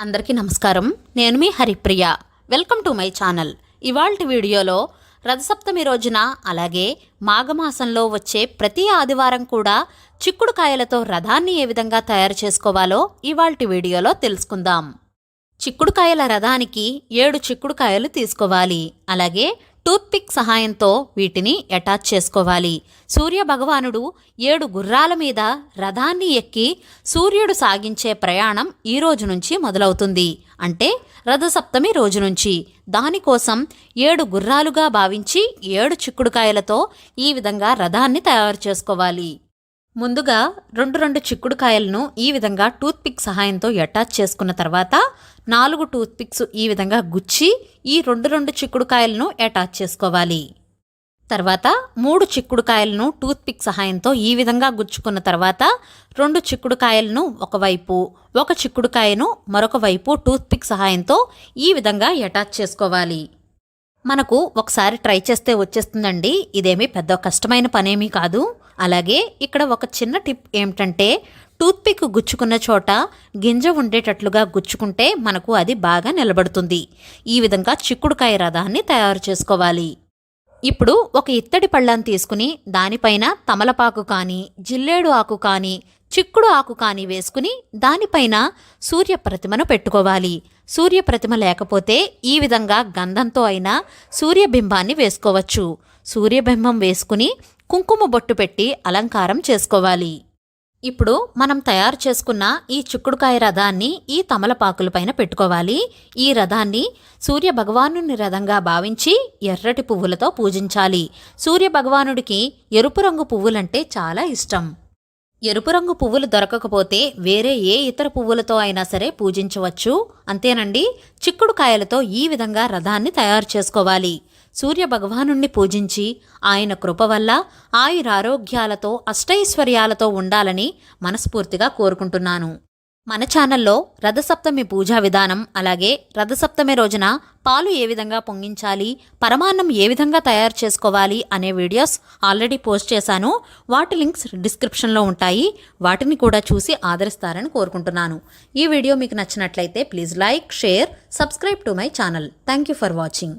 అందరికీ నమస్కారం. నేను మీ Haripriya. Welcome to my channel. ఇవాల్టి వీడియోలో రథసప్తమి రోజున అలాగే మాఘమాసంలో వచ్చే ప్రతి ఆదివారం కూడా చిక్కుడుకాయలతో రథాన్ని ఏ విధంగా తయారు చేసుకోవాలో ఇవాల్టి వీడియోలో తెలుసుకుందాం. చిక్కుడుకాయల రథానికి 7 చిక్కుడుకాయలు తీసుకోవాలి. అలాగే టూత్పిక్ సహాయంతో వీటిని అటాచ్ చేసుకోవాలి. సూర్య భగవానుడు 7 గుర్రాల మీద రథాన్ని ఎక్కి సూర్యుడు సాగించే ప్రయాణం ఈ రోజు నుంచి మొదలవుతుంది. అంటే రథసప్తమి రోజు నుంచి. దానికోసం 7 గుర్రాలుగా భావించి 7 చిక్కుడుకాయలతో ఈ విధంగా రథాన్ని తయారు చేసుకోవాలి. ముందుగా 2 చిక్కుడుకాయలను ఈ విధంగా టూత్పిక్ సహాయంతో అటాచ్ చేసుకున్న తర్వాత 4 టూత్పిక్స్ ఈ విధంగా గుచ్చి ఈ 2 చిక్కుడుకాయలను అటాచ్ చేసుకోవాలి. తర్వాత 3 చిక్కుడుకాయలను టూత్పిక్ సహాయంతో ఈ విధంగా గుచ్చుకున్న తర్వాత 2 చిక్కుడుకాయలను ఒకవైపు, 1 చిక్కుడుకాయను మరొక వైపు టూత్పిక్ సహాయంతో ఈ విధంగా అటాచ్ చేసుకోవాలి. మనకు ఒకసారి ట్రై చేస్తే వచ్చేస్తుందండి. ఇదేమీ పెద్ద కష్టమైన పనేమీ కాదు. అలాగే ఇక్కడ ఒక చిన్న టిప్ ఏమిటంటే, టూత్పిక్ గుచ్చుకున్న చోట గింజ ఉండేటట్లుగా గుచ్చుకుంటే మనకు అది బాగా నిలబడుతుంది. ఈ విధంగా చిక్కుడుకాయ రథాన్ని తయారు చేసుకోవాలి. ఇప్పుడు ఒక ఇత్తడి పళ్ళాన్ని తీసుకుని దానిపైన తమలపాకు కానీ, జిల్లేడు ఆకు కానీ, చిక్కుడు ఆకు కానీ వేసుకుని దానిపైన సూర్యప్రతిమను పెట్టుకోవాలి. సూర్యప్రతిమ లేకపోతే ఈ విధంగా గంధంతో అయినా సూర్యబింబాన్ని వేసుకోవచ్చు. సూర్యబింబం వేసుకుని కుంకుమ బొట్టు పెట్టి అలంకారం చేసుకోవాలి. ఇప్పుడు మనం తయారు చేసుకున్న ఈ చిక్కుడుకాయ రథాన్ని ఈ తమలపాకులపైన పెట్టుకోవాలి. ఈ రథాన్ని సూర్య భగవానుని రథంగా భావించి ఎర్రటి పువ్వులతో పూజించాలి. సూర్య భగవానుడికి ఎరుపు రంగు పువ్వులంటే చాలా ఇష్టం. ఎరుపు రంగు పువ్వులు దొరకకపోతే వేరే ఏ ఇతర పువ్వులతో అయినా సరే పూజించవచ్చు. అంతేనండి. చిక్కుడుకాయలతో ఈ విధంగా రథాన్ని తయారు చేసుకోవాలి. సూర్య భగవానుణ్ణి పూజించి ఆయన కృప వల్ల ఆయురారోగ్యాలతో అష్టైశ్వర్యాలతో ఉండాలని మనస్ఫూర్తిగా కోరుకుంటున్నాను. మన ఛానల్లో రథసప్తమి పూజా విధానం, అలాగే రథసప్తమి రోజున పాలు ఏ విధంగా పొంగించాలి, పరమాన్నం ఏ విధంగా తయారు చేసుకోవాలి అనే వీడియోస్ ఆల్రెడీ పోస్ట్ చేశాను. వాటి లింక్స్ డిస్క్రిప్షన్లో ఉంటాయి. వాటిని కూడా చూసి ఆదరిస్తారని కోరుకుంటున్నాను. ఈ వీడియో మీకు నచ్చినట్లయితే please like, share, subscribe to my channel. Thank you for watching.